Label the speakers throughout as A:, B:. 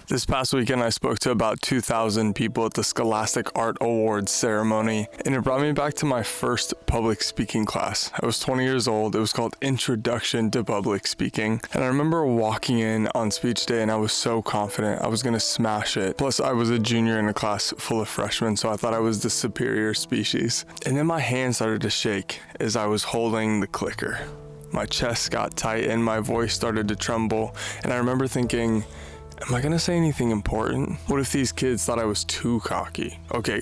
A: This past weekend, I spoke to about 2,000 people at the Scholastic Art Awards ceremony, and it brought me back to my first public speaking class. I was 20 years old. It was called Introduction to Public Speaking, and I remember walking in on speech day, and I was so confident I was going to smash it. Plus, I was a junior in a class full of freshmen, so I thought I was the superior species. And then my hand started to shake as I was holding the clicker. My chest got tight and my voice started to tremble, and I remember thinking, am I gonna say anything important? What if these kids thought I was too cocky? Okay,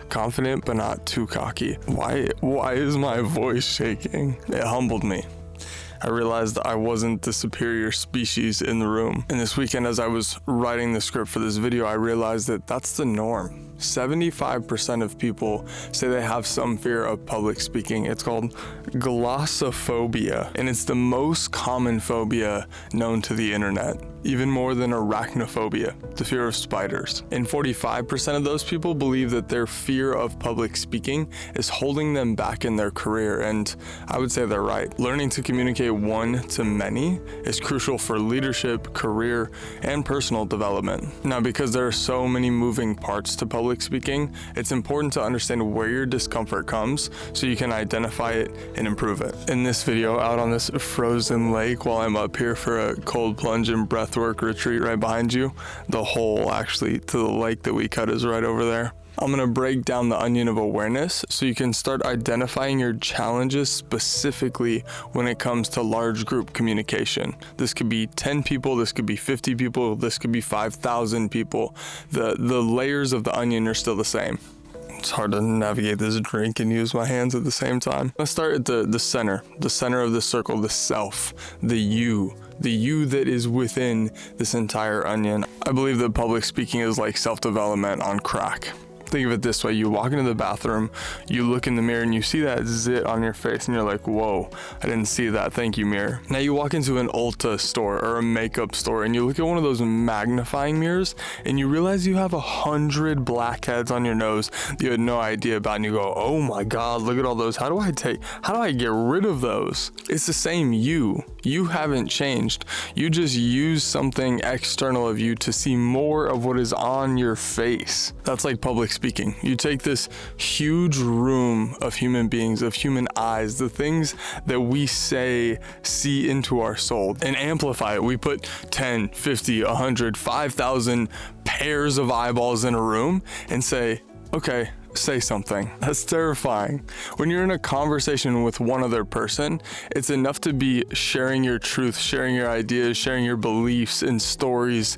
A: confident but not too cocky. Why is my voice shaking? It humbled me. I realized I wasn't the superior species in the room. And this weekend, as I was writing the script for this video, I realized that that's the norm. 75% of people say they have some fear of public speaking. It's called glossophobia, and it's the most common phobia known to the internet, even more than arachnophobia, the fear of spiders. And 45% of those people believe that their fear of public speaking is holding them back in their career, and I would say they're right. Learning to communicate one to many is crucial for leadership, career, and personal development. Now, because there are so many moving parts to public speaking, it's important to understand where your discomfort comes so you can identify it and improve it. In this video, out on this frozen lake while I'm up here for a cold plunge and breathwork retreat right behind you, the hole actually to the lake that we cut is right over there. I'm going to break down the onion of awareness so you can start identifying your challenges specifically when it comes to large group communication. This could be 10 people, this could be 50 people, this could be 5,000 people. The layers of the onion are still the same. It's hard to navigate this drink and use my hands at the same time. Let's start at the center of the circle, the self, the you that is within this entire onion. I believe that public speaking is like self-development on crack. Think of it this way: you walk into the bathroom, you look in the mirror and you see that zit on your face and you're like, whoa, I didn't see that, thank you, mirror. Now you walk into an Ulta store or a makeup store and you look at one of those magnifying mirrors and you realize you have 100 blackheads on your nose that you had no idea about, and you go, oh my God, look at all those. How do I get rid of those? It's the same you haven't changed. You just use something external of you to see more of what is on your face. That's like public speaking. You take this huge room of human beings, of human eyes, the things that we say see into our soul, and amplify it. We put 10, 50, 100, 5,000 pairs of eyeballs in a room and say, okay, say something. That's terrifying. When you're in a conversation with one other person, it's enough to be sharing your truth, sharing your ideas, sharing your beliefs and stories,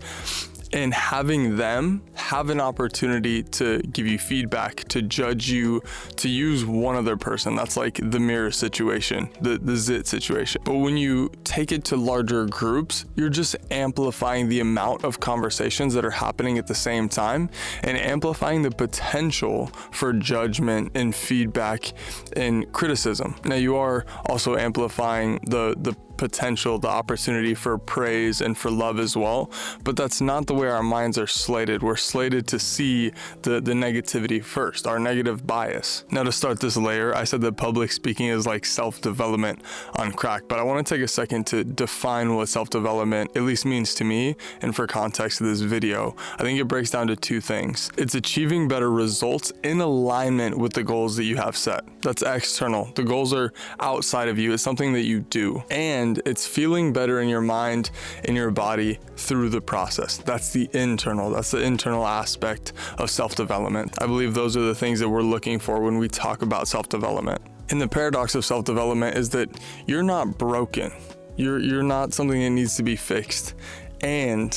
A: and having them have an opportunity to give you feedback, to judge you, to use one other person. That's like the mirror situation, the zit situation. But when you take it to larger groups, you're just amplifying the amount of conversations that are happening at the same time and amplifying the potential for judgment and feedback and criticism. Now, you are also amplifying the potential, the opportunity for praise and for love as well, but that's not the way our minds are slated. We're slated to see the negativity first, our negative bias. Now, to start this layer, I said that public speaking is like self-development on crack, but I want to take a second to define what self-development at least means to me, and for context of this video, I think it breaks down to two things. It's achieving better results in alignment with the goals that you have set. That's external. The goals are outside of you. It's something that you do. And it's feeling better in your mind, in your body through the process. That's the internal aspect of self-development. I believe those are the things that we're looking for when we talk about self-development. And the paradox of self-development is that you're not broken. You're not something that needs to be fixed, and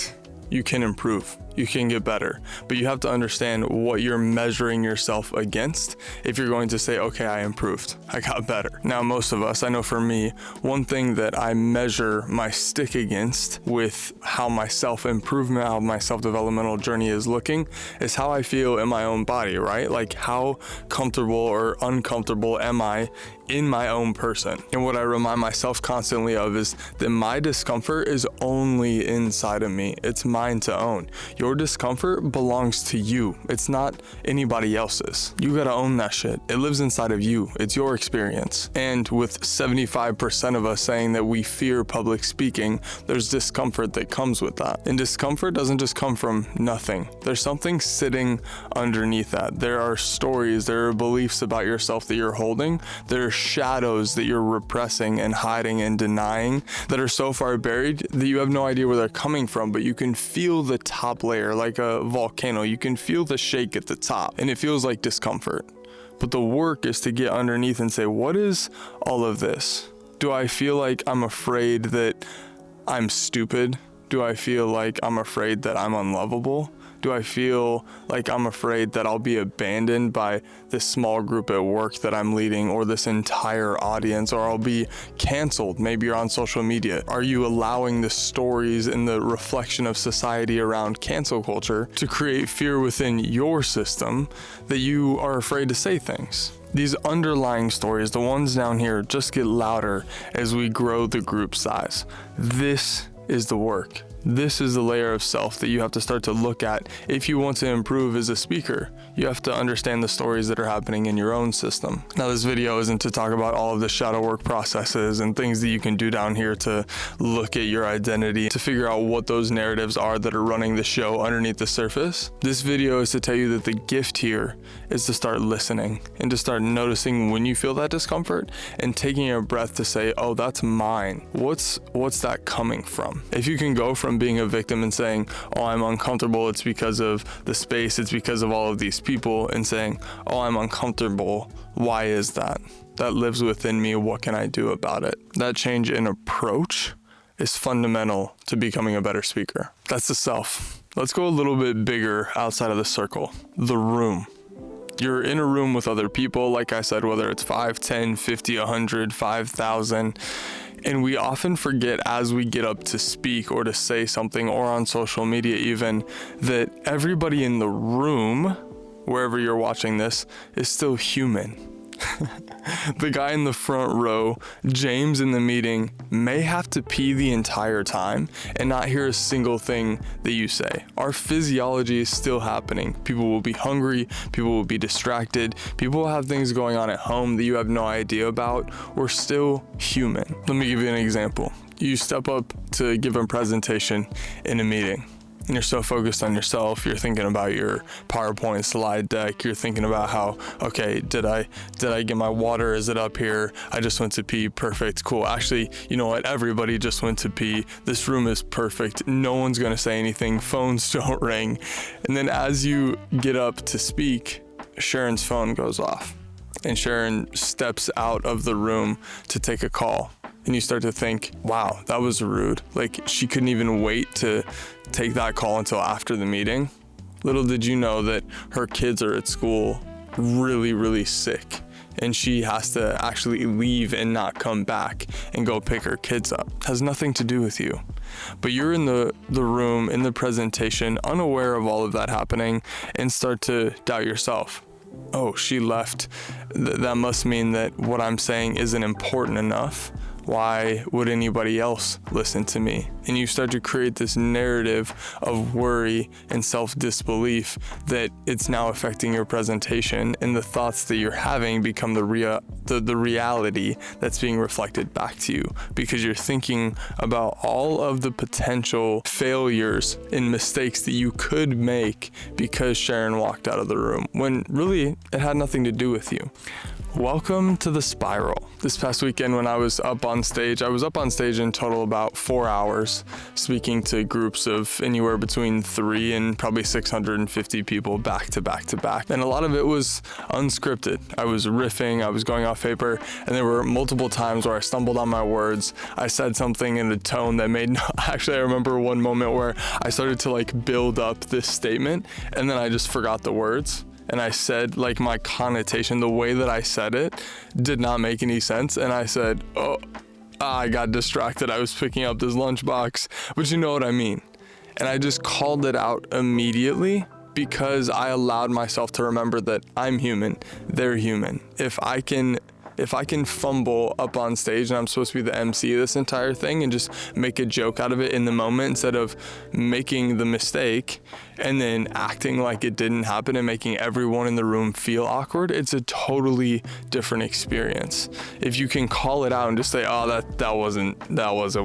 A: you can improve. You can get better, but you have to understand what you're measuring yourself against if you're going to say, okay, I improved, I got better. Now, most of us, I know for me, one thing that I measure my stick against with how my self-improvement, how my self-developmental journey is looking, is how I feel in my own body, right? Like, how comfortable or uncomfortable am I in my own person? And what I remind myself constantly of is that my discomfort is only inside of me. It's mine to own. your discomfort belongs to you. It's not anybody else's. You gotta own that shit. It lives inside of you. It's your experience. And with 75% of us saying that we fear public speaking, there's discomfort that comes with that. And discomfort doesn't just come from nothing. There's something sitting underneath that. There are stories, there are beliefs about yourself that you're holding. There are shadows that you're repressing and hiding and denying that are so far buried that you have no idea where they're coming from, but you can feel the top layer like a volcano. You can feel the shake at the top, and it feels like discomfort. But the work is to get underneath and say, what is all of this? Do I feel like I'm afraid that I'm stupid? Do I feel like I'm afraid that I'm unlovable? Do I feel like I'm afraid that I'll be abandoned by this small group at work that I'm leading, or this entire audience, or I'll be canceled? Maybe you're on social media. Are you allowing the stories and the reflection of society around cancel culture to create fear within your system that you are afraid to say things? These underlying stories, the ones down here, just get louder as we grow the group size. This is the work. This is the layer of self that you have to start to look at if you want to improve as a speaker. You have to understand the stories that are happening in your own system. Now, this video isn't to talk about all of the shadow work processes and things that you can do down here to look at your identity, to figure out what those narratives are that are running the show underneath the surface. This video is to tell you that the gift here is to start listening and to start noticing when you feel that discomfort and taking a breath to say, oh, that's mine. What's that coming from? If you can go from being a victim and saying, oh, I'm uncomfortable, it's because of the space, it's because of all of these people, and saying, oh, I'm uncomfortable, why is that? That lives within me, what can I do about it? That change in approach is fundamental to becoming a better speaker. That's the self. Let's go a little bit bigger outside of the circle, the room. You're in a room with other people, like I said, whether it's 5, 10, 50, 100, 5,000, and we often forget as we get up to speak or to say something, or on social media even, that everybody in the room, wherever you're watching this, is still human. The guy in the front row, James in the meeting, may have to pee the entire time and not hear a single thing that you say. Our physiology is still happening. People will be hungry, people will be distracted, people will have things going on at home that you have no idea about. We're still human. Let me give you an example. You step up to give a presentation in a meeting. And you're so focused on yourself, you're thinking about your PowerPoint slide deck, you're thinking about how, okay, did I get my water, is it up here, I just went to pee, perfect, cool. Actually, you know what, everybody just went to pee, this room is perfect, no one's gonna say anything, phones don't ring. And then as you get up to speak, Sharon's phone goes off, and Sharon steps out of the room to take a call. And you start to think, wow, that was rude. Like, she couldn't even wait to take that call until after the meeting. Little did you know that her kids are at school really, really sick, and she has to actually leave and not come back and go pick her kids up. It has nothing to do with you. But you're in the room, in the presentation, unaware of all of that happening, and start to doubt yourself. Oh, she left. That must mean that what I'm saying isn't important enough. Why would anybody else listen to me? And you start to create this narrative of worry and self-disbelief that it's now affecting your presentation, and the thoughts that you're having become the reality that's being reflected back to you, because you're thinking about all of the potential failures and mistakes that you could make because Sharon walked out of the room, when really it had nothing to do with you. Welcome to the spiral. This past weekend when I was up on stage in total about 4 hours, speaking to groups of anywhere between 3 and probably 650 people back to back to back. And a lot of it was unscripted. I was riffing, I was going off paper, and there were multiple times where I stumbled on my words. I said something in a tone that made actually, I remember one moment where I started to like build up this statement, and then I just forgot the words. And I said, like, my connotation, the way that I said it did not make any sense. And I said, I got distracted. I was picking up this lunchbox, but you know what I mean. And I just called it out immediately because I allowed myself to remember that I'm human, they're human. If I can If I can fumble up on stage and I'm supposed to be the MC of this entire thing and just make a joke out of it in the moment instead of making the mistake and then acting like it didn't happen and making everyone in the room feel awkward, it's a totally different experience. If you can call it out and just say, oh, that wasn't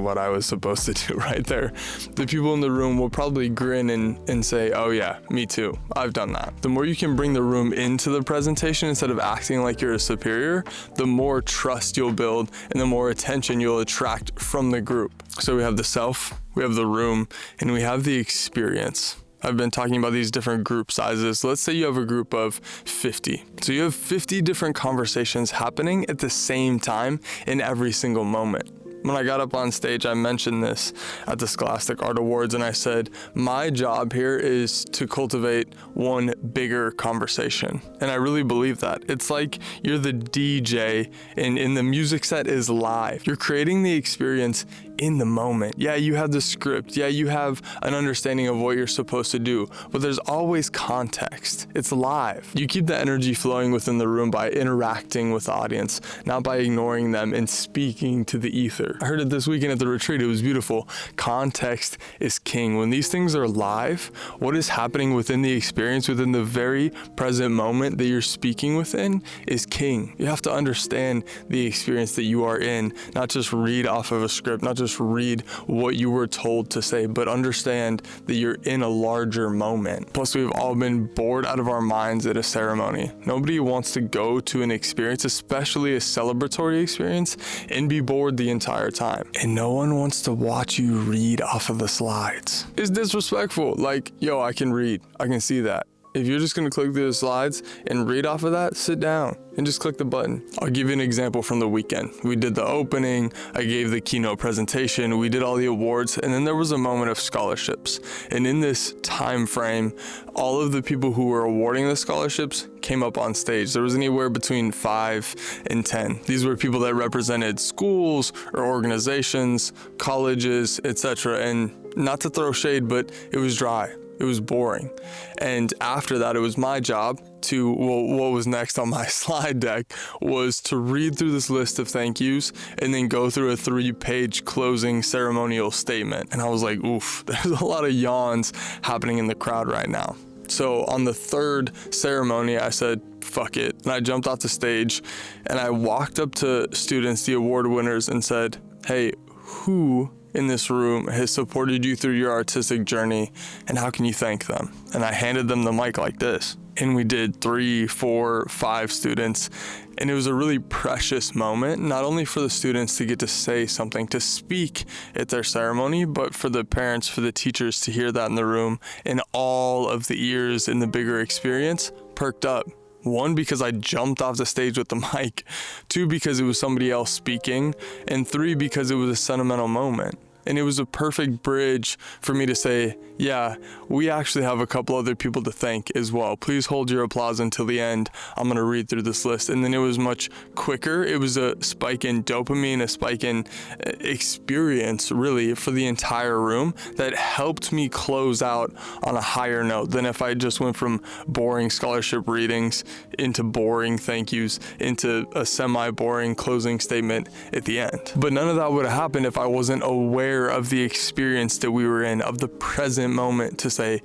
A: what I was supposed to do right there, the people in the room will probably grin and say, oh yeah, me too, I've done that. The more you can bring the room into the presentation instead of acting like you're a superior, the more trust you'll build and the more attention you'll attract from the group. So we have the self, we have the room, and we have the experience. I've been talking about these different group sizes. Let's say you have a group of 50. So you have 50 different conversations happening at the same time in every single moment. When I got up on stage, I mentioned this at the Scholastic Art Awards, and I said, my job here is to cultivate one bigger conversation. And I really believe that. It's like you're the DJ and the music set is live. You're creating the experience in the moment. Yeah, you have the script. Yeah, you have an understanding of what you're supposed to do, but there's always context. It's live. You keep the energy flowing within the room by interacting with the audience, not by ignoring them and speaking to the ether. I heard it this weekend at the retreat. It was beautiful. Context is king. When these things are live, what is happening within the experience, within the very present moment that you're speaking within, is king. You have to understand the experience that you are in, not just read off of a script, not just read what you were told to say, but understand that you're in a larger moment. Plus, we've all been bored out of our minds at a ceremony. Nobody wants to go to an experience, especially a celebratory experience, and be bored the entire time. And no one wants to watch you read off of the slides. It's disrespectful. Like, yo, I can read. I can see that. If you're just gonna click through the slides and read off of that, sit down and just click the button. I'll give you an example from the weekend. We did the opening, I gave the keynote presentation, we did all the awards, and then there was a moment of scholarships. And in this time frame, all of the people who were awarding the scholarships came up on stage. There was anywhere between 5 and 10. These were people that represented schools or organizations, colleges, etc. And not to throw shade, but it was dry. It was boring. And after that, it was my job to, what was next on my slide deck was to read through this list of thank yous and then go through a 3-page closing ceremonial statement. And I was like, oof, there's a lot of yawns happening in the crowd right now. So on the third ceremony, I said, fuck it. And I jumped off the stage and I walked up to students, the award winners, and said, hey, who in this room has supported you through your artistic journey, and how can you thank them? And I handed them the mic like this. And we did 3, 4, 5 students. And it was a really precious moment, not only for the students to get to say something, to speak at their ceremony, but for the parents, for the teachers to hear that in the room, and all of the ears in the bigger experience perked up. 1, because I jumped off the stage with the mic. 2, because it was somebody else speaking. And 3, because it was a sentimental moment. And it was a perfect bridge for me to say, yeah, we actually have a couple other people to thank as well. Please hold your applause until the end. I'm going to read through this list. And then it was much quicker. It was a spike in dopamine, a spike in experience, really, for the entire room that helped me close out on a higher note than if I just went from boring scholarship readings into boring thank yous, into a semi-boring closing statement at the end. But none of that would have happened if I wasn't aware of the experience that we were in, of the present moment, to say,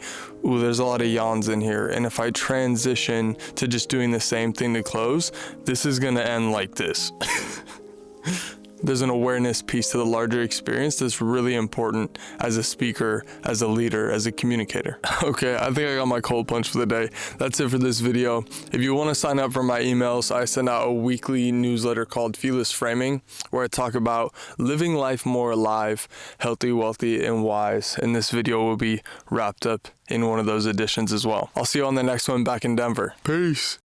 A: ooh, there's a lot of yawns in here. And if I transition to just doing the same thing to close, this is gonna end like this. There's an awareness piece to the larger experience that's really important as a speaker, as a leader, as a communicator. Okay, I think I got my cold punch for the day. That's it for this video. If you want to sign up for my emails, I send out a weekly newsletter called Fearless Framing, where I talk about living life more alive, healthy, wealthy, and wise. And this video will be wrapped up in one of those editions as well. I'll see you on the next one back in Denver. Peace.